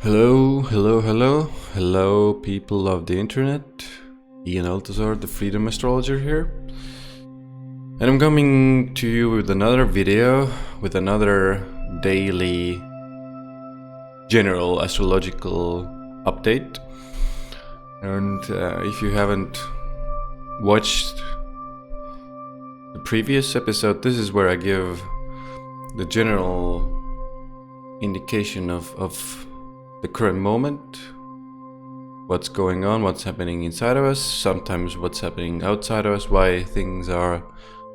Hello, people of the internet. Ian Altazar, the Freedom Astrologer here. And I'm coming to you with another video, with another daily general astrological update. And if you haven't watched the previous episode, this is where I give the general indication of the current moment, what's going on, what's happening inside of us, sometimes what's happening outside of us, why things are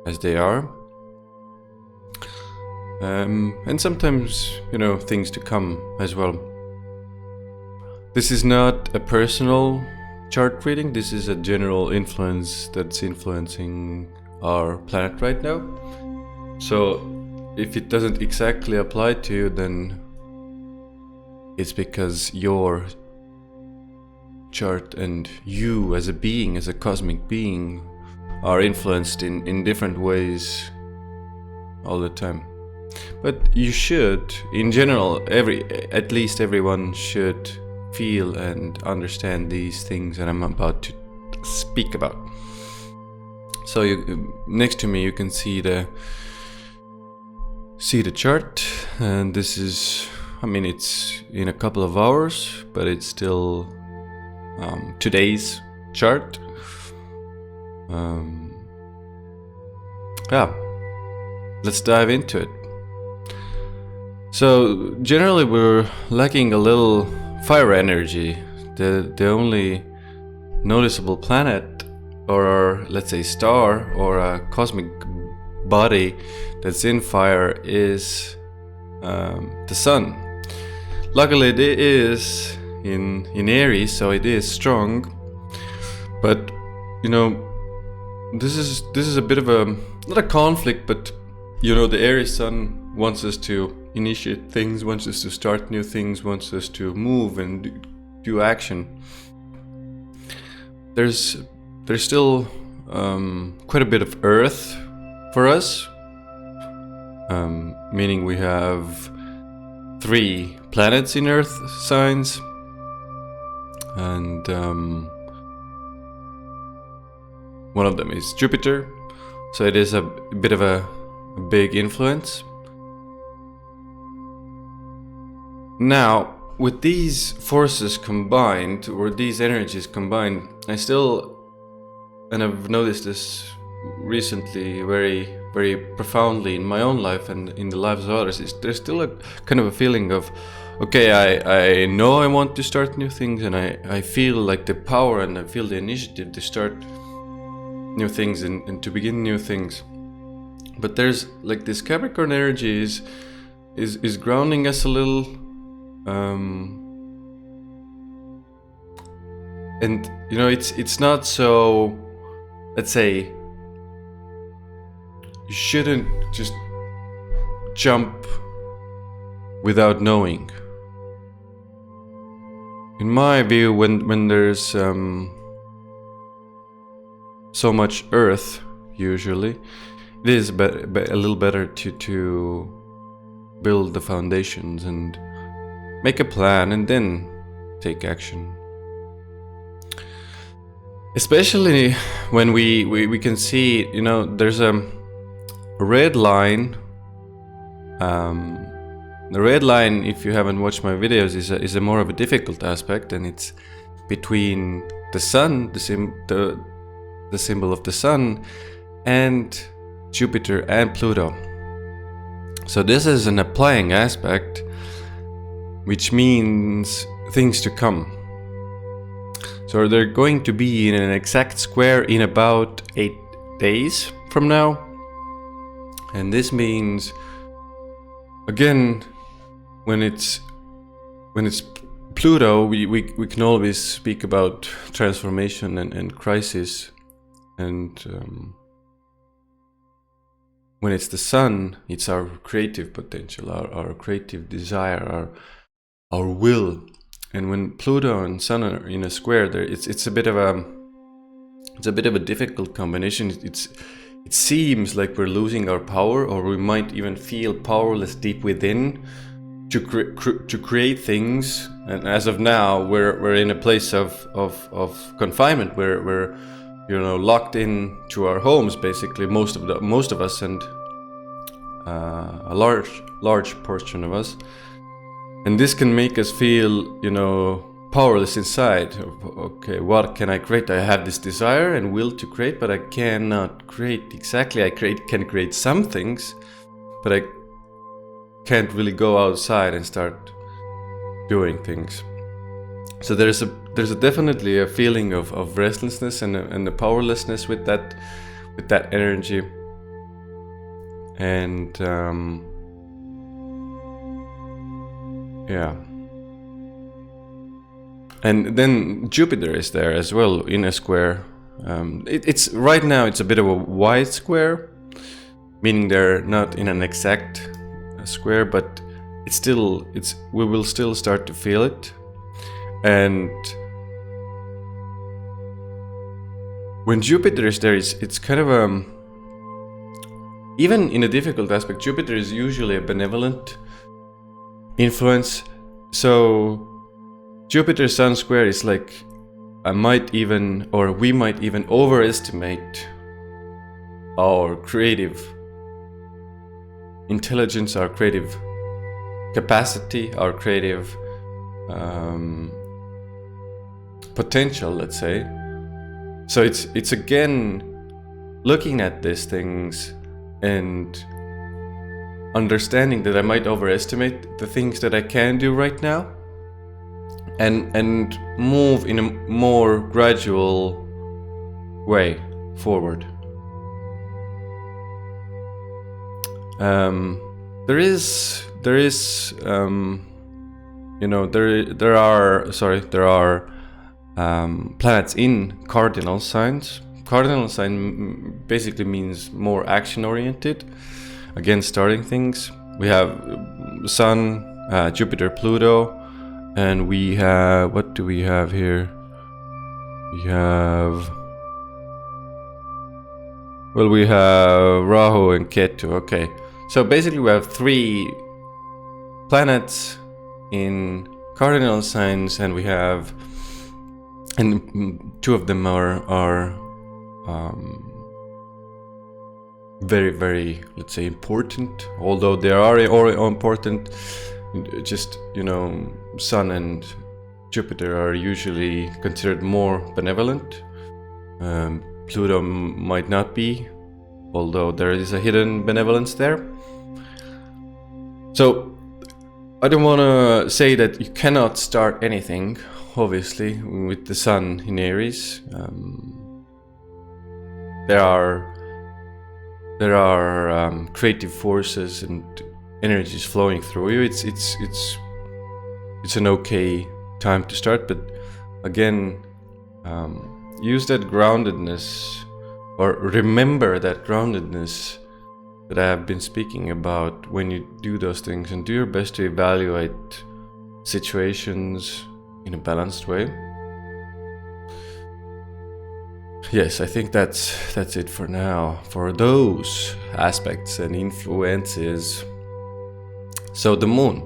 as they are, and sometimes, things to come as well. This is not a personal chart reading, this is a general influence that's influencing our planet right now. So if it doesn't exactly apply to you, then it's because your chart and you as a being, as a cosmic being, are influenced in different ways all the time. But you should, in general, at least everyone should feel and understand these things that I'm about to speak about. So next to me you can see the chart, and this is, it's in a couple of hours, but it's still today's chart. Let's dive into it. So generally we're lacking a little fire energy. The only noticeable planet, or let's say star, or a cosmic body that's in fire is the sun. Luckily it is in Aries, so it is strong, but this is a bit of a, not a conflict, but the Aries sun wants us to initiate things, wants us to start new things, wants us to move and do action. There's still quite a bit of earth for us, meaning we have 3 planets in earth signs, and one of them is Jupiter, so it is a bit of a big influence. Now, with these forces combined, or these energies combined, and I've noticed this recently very, very profoundly in my own life and in the lives of others, there's still a kind of a feeling of, okay, I know I want to start new things, and I feel like the power and I feel the initiative to start new things and to begin new things. But there's like this Capricorn energy is grounding us a little, and it's not so, let's say, you shouldn't just jump without knowing. In my view, when there's so much earth, usually it is a little better to build the foundations and make a plan and then take action. Especially when we can see, there's a red line. The red line, if you haven't watched my videos, is a more of a difficult aspect, and it's between the sun, the symbol of the sun, and Jupiter and Pluto. So this is an applying aspect, which means things to come. So they're going to be in an exact square in about 8 days from now. And this means, again, when it's Pluto, we can always speak about transformation and crisis. And when it's the sun, it's our creative potential, our creative desire, our will. And when Pluto and Sun are in a square, there it's a bit of a difficult combination. It seems like we're losing our power, or we might even feel powerless deep within, to create things. And as of now, we're in a place of confinement. We're locked in to our homes, basically, most of us, and a large portion of us. And this can make us feel, powerless inside. Okay, what can I create? I have this desire and will to create, but I cannot create exactly. I can create some things, but I can't really go outside and start doing things. So there's definitely a feeling of restlessness and the powerlessness with that energy. And and then Jupiter is there as well in a square. It's right now it's a bit of a wide square, meaning they're not in an exact square, but we will still start to feel it. And when Jupiter is there, it's kind of even in a difficult aspect, Jupiter is usually a benevolent influence. So Jupiter Sun square is like we might even overestimate our creative intelligence, our creative capacity, our creative potential, let's say. So it's again looking at these things and understanding that I might overestimate the things that I can do right now, and move in a more gradual way forward. There are planets in cardinal signs. Cardinal sign basically means more action-oriented, again starting things. We have Sun, Jupiter, Pluto, and we have, what do we have here? We have Rahu and Ketu. Okay, so basically we have 3 planets in cardinal signs, and and 2 of them are very, very, let's say, important. Although they are important, just Sun and Jupiter are usually considered more benevolent. Pluto might not be, although there is a hidden benevolence there. So I don't want to say that you cannot start anything, obviously, with the Sun in Aries. There are creative forces and energies flowing through you. It's an okay time to start, but again, use that groundedness, or remember that groundedness that I have been speaking about when you do those things, and do your best to evaluate situations in a balanced way. Yes, I think that's it for now for those aspects and influences. So the moon,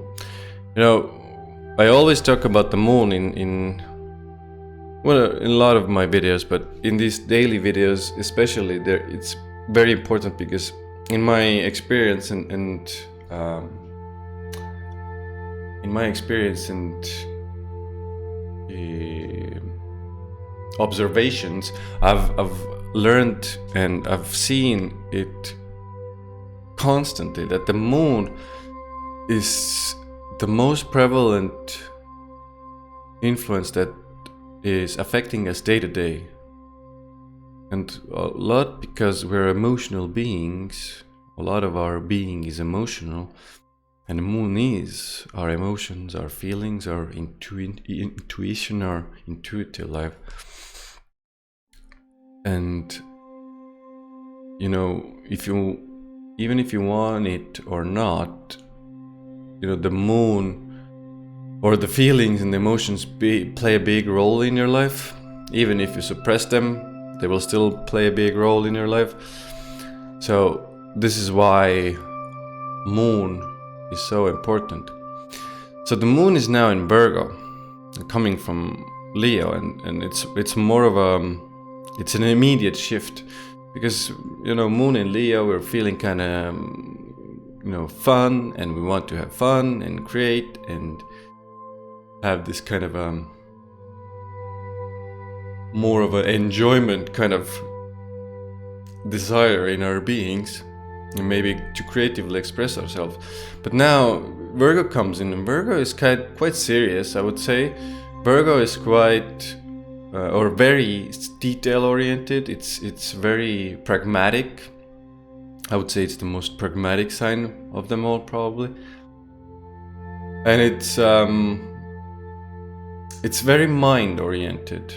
I always talk about the moon in a lot of my videos, but in these daily videos especially, it's very important, because in my experience and observations, I've learned and I've seen it constantly, that the moon is the most prevalent influence that is affecting us day to day. And a lot because we're emotional beings. A lot of our being is emotional, and the moon is our emotions, our feelings, our intuition, our intuitive life. And even if you want it or not, the moon or the feelings and the emotions play a big role in your life. Even if you suppress them, they will still play a big role in your life. So this is why moon is so important. So the moon is now in Virgo, coming from Leo, and it's more of it's an immediate shift, because moon in Leo, we're feeling kind of fun, and we want to have fun and create and have this kind of more of an enjoyment kind of desire in our beings, and maybe to creatively express ourselves. But now Virgo comes in, and Virgo is quite serious, I would say. Virgo is quite or very detail oriented. It's very pragmatic. I would say it's the most pragmatic sign of them all, probably. And it's very mind oriented.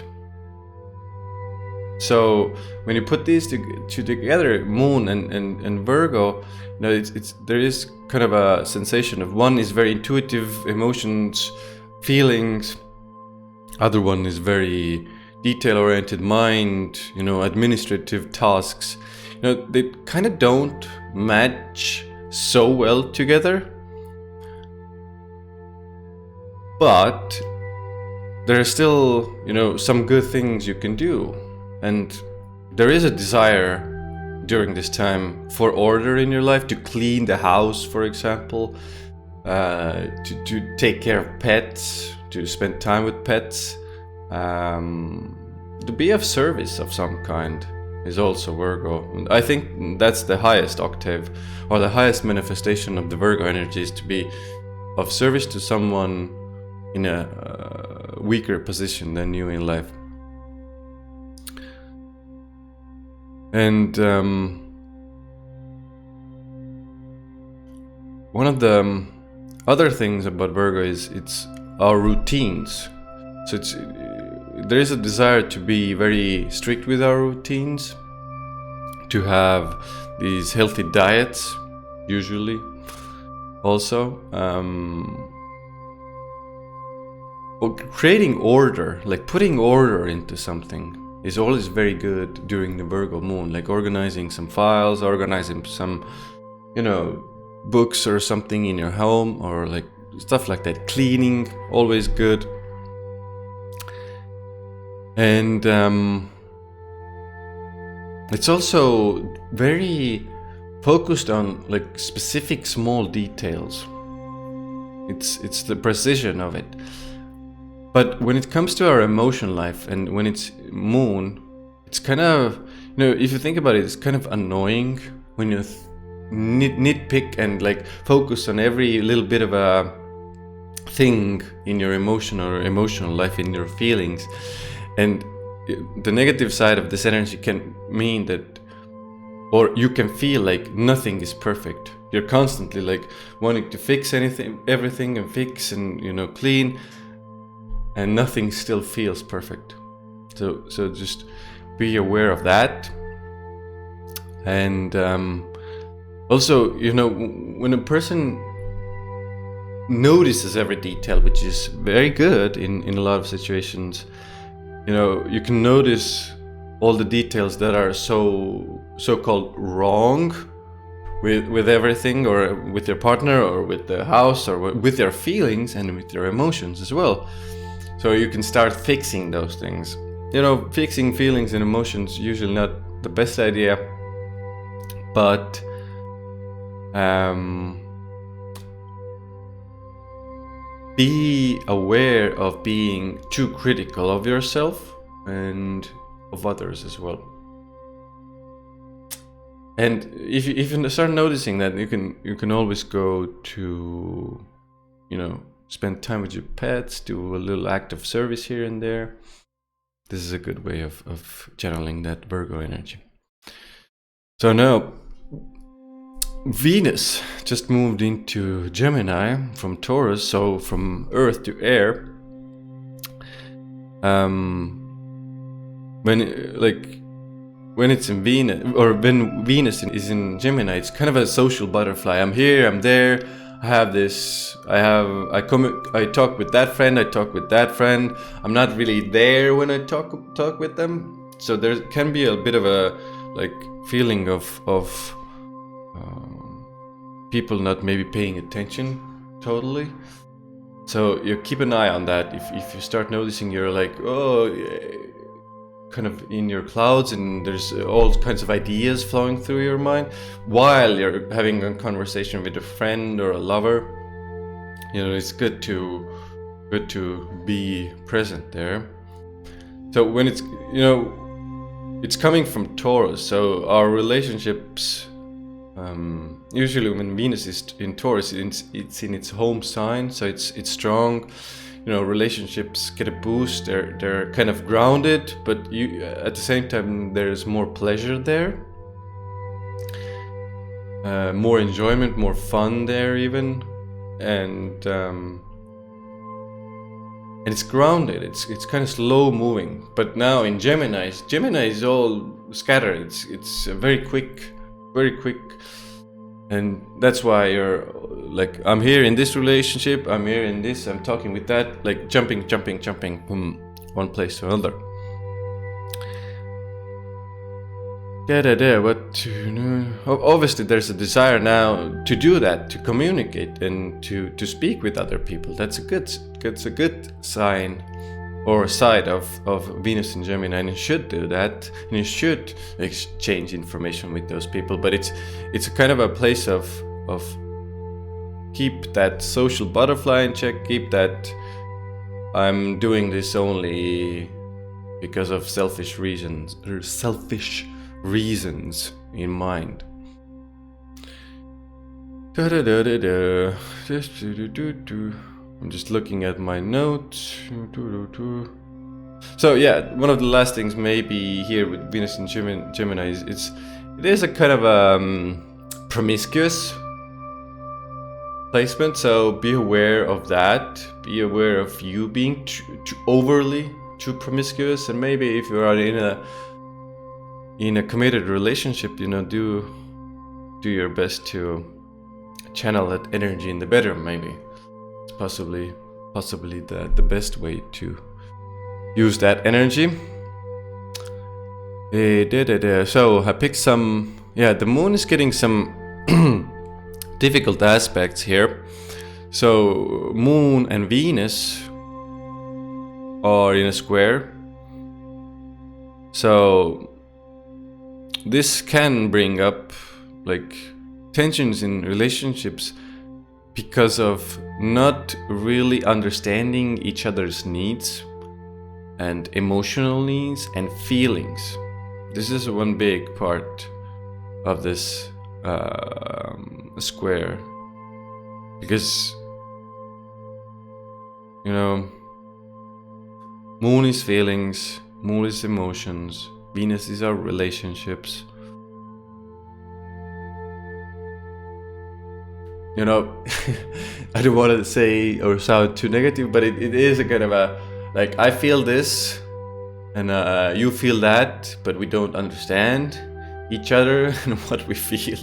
So when you put these two together, Moon and Virgo, there is kind of a sensation of one is very intuitive, emotions, feelings. Other one is very detail-oriented mind, administrative tasks. They kind of don't match so well together. But there are still, some good things you can do. And there is a desire during this time for order in your life, to clean the house, for example, to take care of pets, to spend time with pets, to be of service of some kind is also Virgo. I think that's the highest octave, or the highest manifestation of the Virgo energy, is to be of service to someone in a weaker position than you in life. And one of the other things about Virgo is it's our routines. So there is a desire to be very strict with our routines, to have these healthy diets, usually, also. Creating order, like putting order into something, is always very good during the Virgo moon, like organizing some files, organizing some, books or something in your home, or like stuff like that. Cleaning, always good. And it's also very focused on like specific small details. It's the precision of it. But when it comes to our emotion life, and when it's moon, it's kind of, if you think about it, it's kind of annoying when you nitpick and like focus on every little bit of a thing in your emotional life, in your feelings. And the negative side of this energy can mean that, or you can feel like nothing is perfect. You're constantly like wanting to fix everything and fix and, clean, and nothing still feels perfect. So just be aware of that. And also, when a person notices every detail, which is very good in a lot of situations, you can notice all the details that are so-called wrong with everything, or with your partner, or with the house, or with your feelings and with your emotions as well. So you can start fixing those things. Fixing feelings and emotions, usually not the best idea, but be aware of being too critical of yourself and of others as well. And if you start noticing that, you can always go to, spend time with your pets, do a little act of service here and there. This is a good way of channeling that Virgo energy. So now, Venus just moved into Gemini from Taurus, so from Earth to air. When it's in Venus, or when Venus is in Gemini, it's kind of a social butterfly. I'm here, I'm there. I talk with that friend, I talk with that friend. I'm not really there when I talk with them. So there can be a bit of a feeling of people not maybe paying attention totally. So you keep an eye on that. If you start noticing you're like, oh, kind of in your clouds and there's all kinds of ideas flowing through your mind while you're having a conversation with a friend or a lover, it's good to be present there. So when it's it's coming from Taurus, so our relationships, usually when Venus is in Taurus, it's in its home sign, so it's strong. Relationships get a boost. They're kind of grounded, but at the same time there's more pleasure there, more enjoyment, more fun there even, and it's grounded. It's kind of slow moving. But now in Gemini is all scattered. It's very quick, and that's why you're like, I'm here in this relationship, I'm here in this, I'm talking with that, like jumping from one place to another. But obviously there's a desire now to do that, to communicate and to speak with other people. That's a good sign or side of Venus in Gemini, and you should do that, and you should exchange information with those people. But it's a kind of a place of keep that social butterfly in check, keep that I'm doing this only because of selfish reasons in mind. I'm just looking at my notes. So yeah, one of the last things maybe here with Venus in Gemini is it is a kind of promiscuous placement. So be aware of that. Be aware of you being too overly too promiscuous, and maybe if you are in a committed relationship, do your best to channel that energy in the bedroom. Maybe it's possibly the best way to use that energy. So I picked some. Yeah, the moon is getting some difficult aspects here. So moon and Venus are in a square. So this can bring up like tensions in relationships because of not really understanding each other's needs and emotional needs and feelings. This is one big part of this square, because moon is feelings, moon is emotions, Venus is our relationships. I don't want to say or sound too negative, but it is a kind of a, like, I feel this and you feel that, but we don't understand each other and what we feel.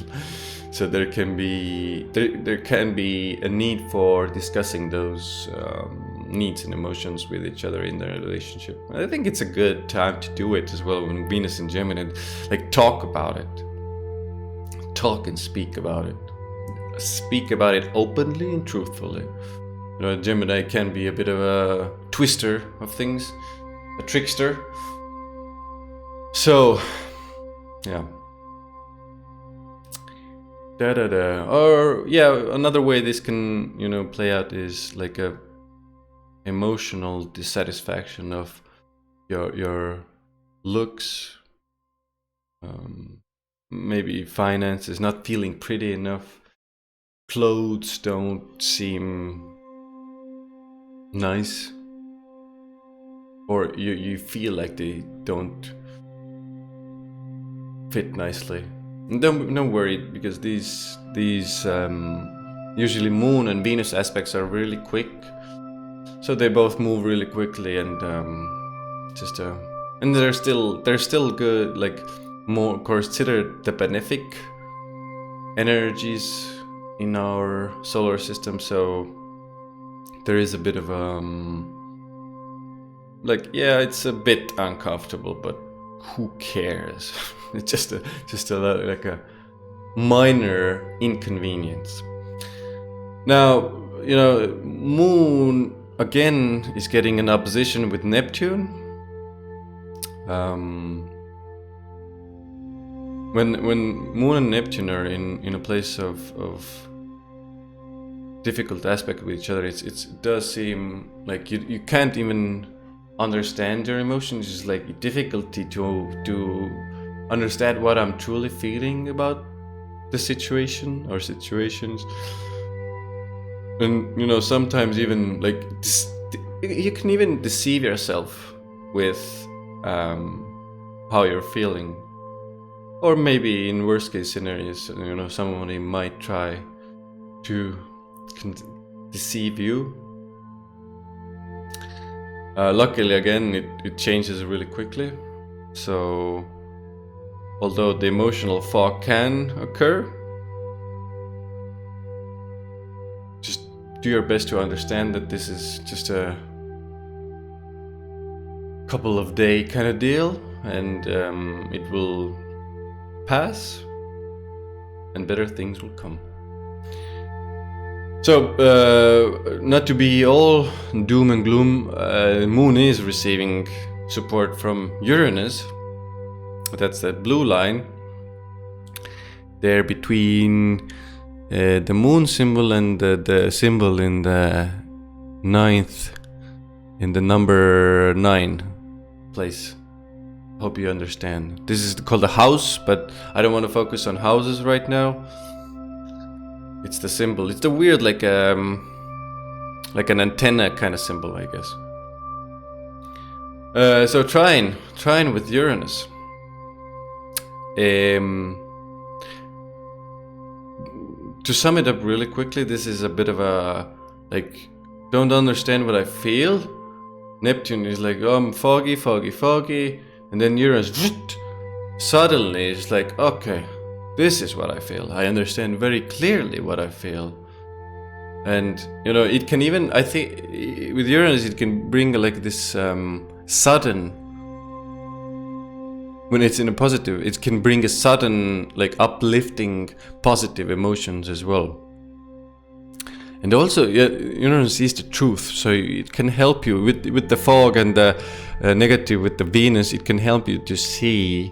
So there can be a need for discussing those needs and emotions with each other in the relationship. I think it's a good time to do it as well when Venus and Gemini, like, talk about it, talk and speak about it. Speak about it openly and truthfully. Gemini can be a bit of a twister of things, a trickster. So, yeah. Or yeah, another way this can play out is like a emotional dissatisfaction of your looks, maybe finances, not feeling pretty enough. Clothes don't seem nice, or you feel like they don't fit nicely. And don't worry, because these usually Moon and Venus aspects are really quick, so they both move really quickly, and and they're still good, like more considered the benefic energies in our solar system. So there is a bit of like, yeah, it's a bit uncomfortable, but who cares? It's just a minor inconvenience. Now you know, Moon again is getting an opposition with Neptune. When Moon and Neptune are in a place of difficult aspect with each other, it does seem like you can't even understand your emotions. It's like difficulty to understand what I'm truly feeling about the situation or situations. And you know, sometimes even like you can even deceive yourself with how you're feeling. Or maybe in worst case scenarios, you know, somebody might try to deceive you. Luckily, again, it changes really quickly. So, although the emotional fog can occur, just do your best to understand that this is just a couple of day kind of deal, and it will pass and better things will come. So, not to be all doom and gloom, Moon is receiving support from Uranus. That's that blue line there between the Moon symbol and the symbol in the ninth, in the number 9 place. Hope you understand. This is called a house, but I don't want to focus on houses right now. It's the symbol. It's the weird, like an antenna kind of symbol, I guess. So trine with Uranus. To sum it up really quickly, this is a bit of a like, don't understand what I feel. Neptune is like, oh, I'm foggy, and then Uranus suddenly is like, okay, this is what I feel. I understand very clearly what I feel. And you know, it can even, I think with Uranus it can bring like this sudden, when it's in a positive, it can bring a sudden like uplifting positive emotions as well. And also, Uranus is the truth, so it can help you with the fog and the negative with the Venus. It can help you to see.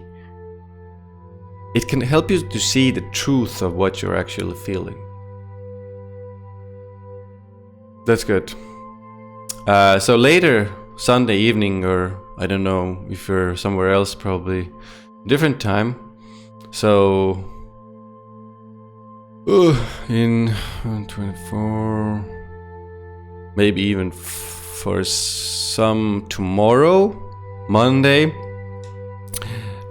It can help you to see the truth of what you're actually feeling. That's good. So later, Sunday evening, or I don't know if you're somewhere else, probably different time. So in 24, maybe even for some tomorrow, Monday,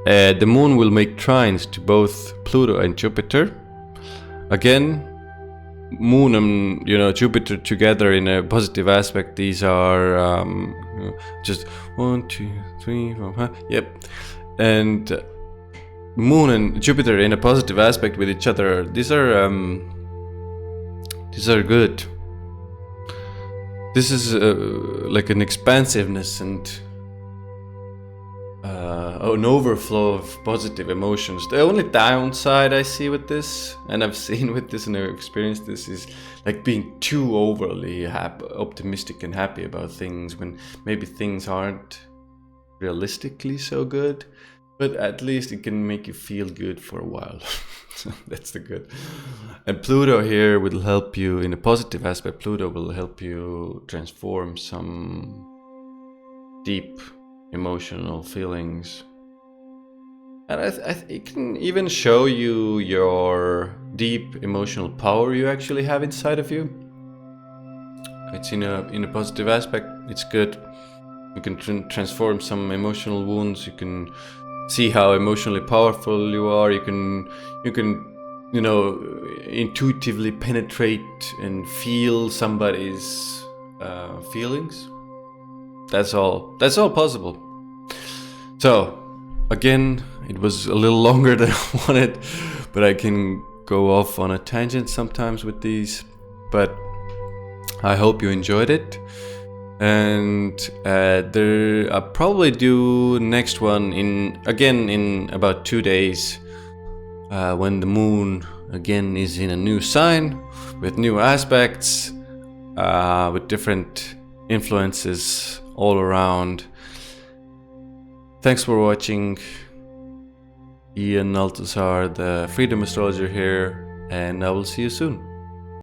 the Moon will make trines to both Pluto and Jupiter. Again, Moon and Jupiter together in a positive aspect. These are just 1, 2, 3, 4, 5. Yep, and Moon and Jupiter in a positive aspect with each other. These are good. This is like an expansiveness and an overflow of positive emotions. The only downside I see with this, and I've seen with this and I've experienced this, is like being too overly optimistic and happy about things when maybe things aren't realistically so good. But at least it can make you feel good for a while. That's the good. And Pluto here will help you in a positive aspect. Pluto will help you transform some deep emotional feelings. And it can even show you your deep emotional power you actually have inside of you. It's in a positive aspect. It's good. You can transform some emotional wounds. You can see how emotionally powerful you are. You can intuitively penetrate and feel somebody's feelings. That's all possible. So again, it was a little longer than I wanted, but I can go off on a tangent sometimes with these. But I hope you enjoyed it. And I'll probably do next one in about 2 days, when the Moon again is in a new sign with new aspects. with different influences all around. Thanks for watching. Ian Althusar, the Freedom Astrologer here, and I will see you soon.